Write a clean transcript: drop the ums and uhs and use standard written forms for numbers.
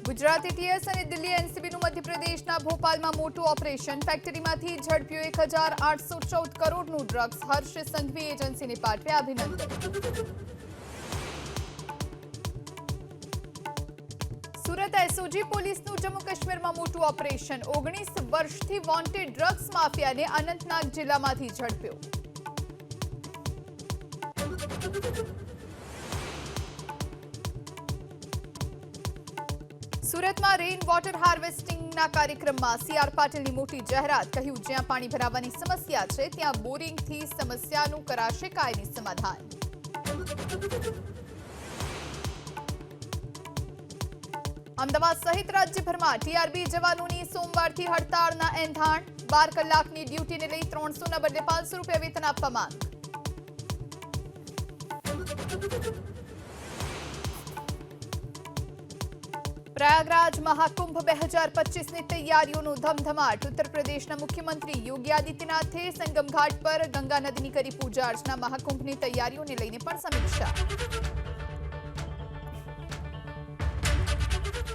Gujarat ATS અને દિલ્હી એનસીબીનું મધ્યપ્રદેશના ભોપાલમાં મોટું ઓપરેશન. ફેક્ટરીમાંથી ઝડપ્યું 1814 કરોડનું ડ્રગ્સ. હર્ષ સંઘવી એજન્સીને પાઠવ્યા અભિનંદન. સુરત એસઓજી પોલીસનું જમ્મુ કાશ્મીરમાં મોટું ઓપરેશન. 19 વર્ષથી વોન્ટેડ ડ્રગ્સ માફિયાને અનંતનાગ જિલ્લામાંથી ઝડપ્યો. સુરતમાં રેઇન વોટર હાર્વેસ્ટિંગના કાર્યક્રમમાં સીઆર પાટીલની મોટી જાહેરાત. કહ્યું, જ્યાં પાણી ભરાવાની સમસ્યા છે ત્યાં બોરિંગથી સમસ્યાનું કરાશે કાયમી સમાધાન. અમદાવાદ સહિત રાજ્યભરમાં ટીઆરબી જવાનોની સોમવારથી હડતાળના એંધાણ. 12 કલાકની ડ્યુટીને લઈ 300ના બદલે 500 રૂપિયા વેતન આપવા માંગ. પ્રયાગરાજ મહાકુંભ 2025ની તૈયારીઓનો ધમધમાટ. ઉત્તર પ્રદેશના મુખ્યમંત્રી યોગી આદિત્યનાથે સંગમ ઘાટ પર ગંગા નદીની કરી પૂજા અર્ચના. મહાકુંભની તૈયારીઓને લઈને પણ સમીક્ષા.